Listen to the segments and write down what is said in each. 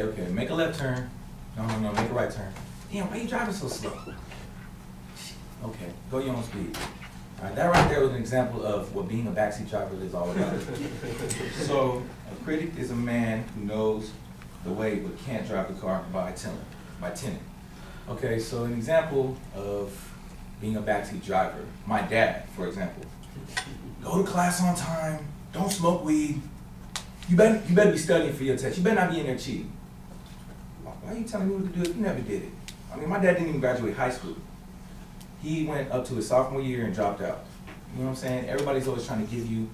okay, make a left turn. No, make a right turn. Damn, why are you driving so slow? Okay, go your own speed. All right, that right there was an example of what being a backseat driver is all about. So, a critic is a man who knows the way but can't drive the car by tenant. Okay, so an example of being a backseat driver, my dad, for example. Go to class on time, don't smoke weed. You better be studying for your test. You better not be in there cheating. Why are you telling me what to do if you never did it? I mean, my dad didn't even graduate high school. He went up to his sophomore year and dropped out. You know what I'm saying? Everybody's always trying to give you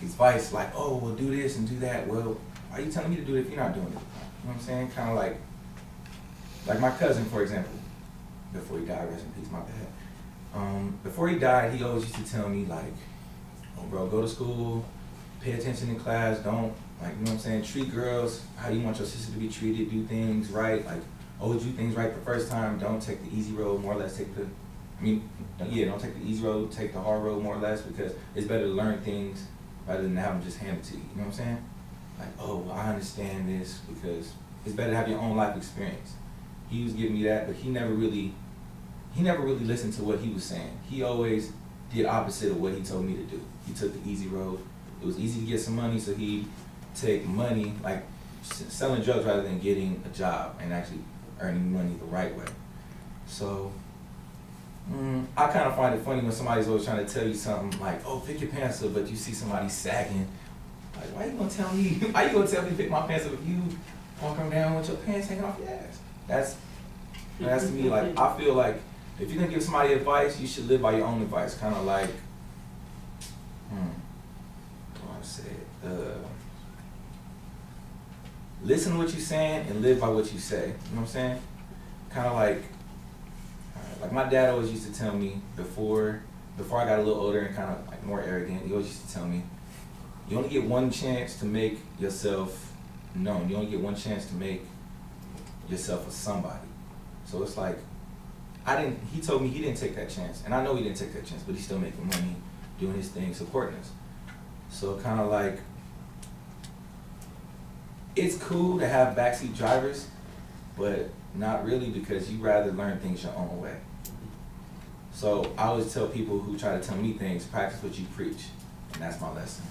advice like, oh, well, do this and do that. Well, why are you telling me to do it if you're not doing it? You know what I'm saying? Kind of like my cousin, for example, before he died, rest in peace, my bad. Before he died, he always used to tell me like, oh, bro, go to school, pay attention in class, don't, like, you know what I'm saying, treat girls how you want your sister to be treated, do things right, like, always do things right the first time, don't take the easy road, more or less take the, don't take the easy road, take the hard road more or less, because it's better to learn things rather than have them just handed to you, you know what I'm saying? Like, oh, well, I understand this, because it's better to have your own life experience. He was giving me that, but he never really listened to what he was saying. He always did opposite of what he told me to do. He took the easy road. It was easy to get some money, so he'd take money, like selling drugs rather than getting a job and actually earning money the right way. So I kind of find it funny when somebody's always trying to tell you something like, oh, pick your pants up, but you see somebody sagging. Like, why you gonna tell me, why you gonna tell me to pick my pants up if you walking down with your pants hanging off your ass? That's to me, like, I feel like if you're gonna give somebody advice, you should live by your own advice. Kind of like, listen to what you're saying and live by what you say. You know what I'm saying? Kind of like my dad always used to tell me before I got a little older and kind of like more arrogant. He always used to tell me, you only get one chance to make yourself known. You only get one chance to make yourself a somebody. So it's like, he told me he didn't take that chance. And I know he didn't take that chance, but he's still making money, doing his thing, supporting us. So kind of like, it's cool to have backseat drivers, but not really, because you rather learn things your own way. So I always tell people who try to tell me things, practice what you preach. And that's my lesson.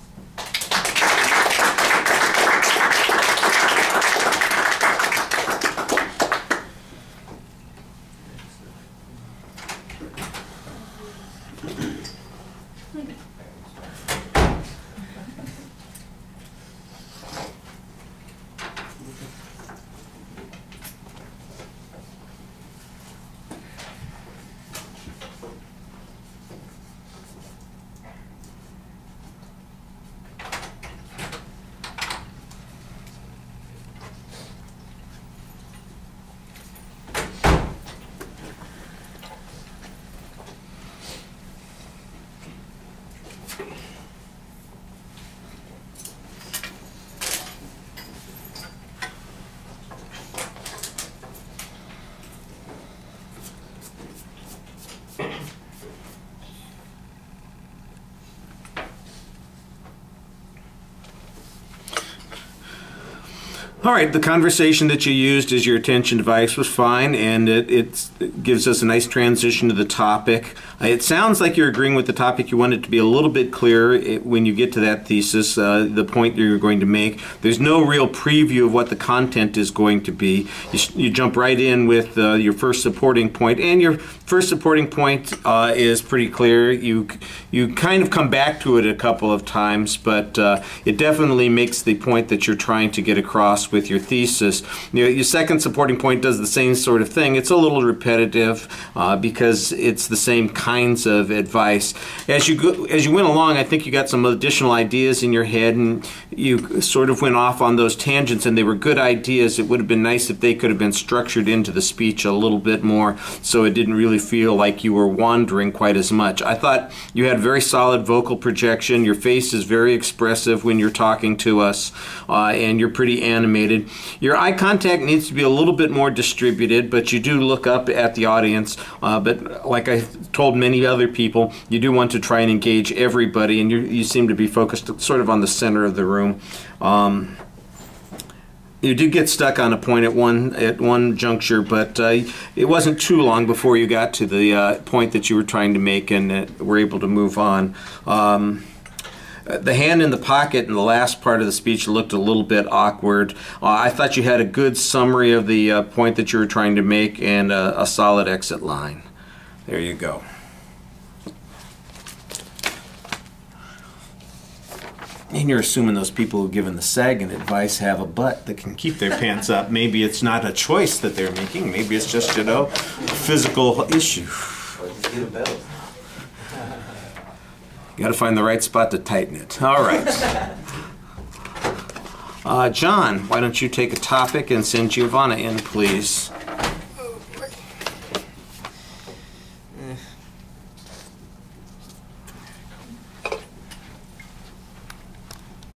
All right, the conversation that you used as your attention device was fine, and it gives us a nice transition to the topic. It sounds like you're agreeing with the topic. You want it to be a little bit clearer when you get to that thesis, the point that you're going to make. There's no real preview of what the content is going to be. You jump right in with your first supporting point, and your first supporting point is pretty clear. You kind of come back to it a couple of times, but it definitely makes the point that you're trying to get across with your thesis. Your second supporting point does the same sort of thing. It's a little repetitive because it's the same kinds of advice. As you went along, I think you got some additional ideas in your head, and you sort of went off on those tangents, and they were good ideas. It would have been nice if they could have been structured into the speech a little bit more, so it didn't really feel like you were wandering quite as much. I thought you had very solid vocal projection. Your face is very expressive when you're talking to us, and you're pretty animated. Your eye contact needs to be a little bit more distributed, but you do look up at the audience. But like I told many other people, you do want to try and engage everybody, and you seem to be focused sort of on the center of the room. You did get stuck on a point at one juncture, but it wasn't too long before you got to the point that you were trying to make, and were able to move on. The hand in the pocket in the last part of the speech looked a little bit awkward. I thought you had a good summary of the point that you were trying to make and a solid exit line. There you go. And you're assuming those people who are given the sagging advice have a butt that can keep their pants up. Maybe it's not a choice that they're making. Maybe it's just, you know, a physical issue. Or just get a belt. Got to find the right spot to tighten it. All right. John, why don't you take a topic and send Giovanna in, please?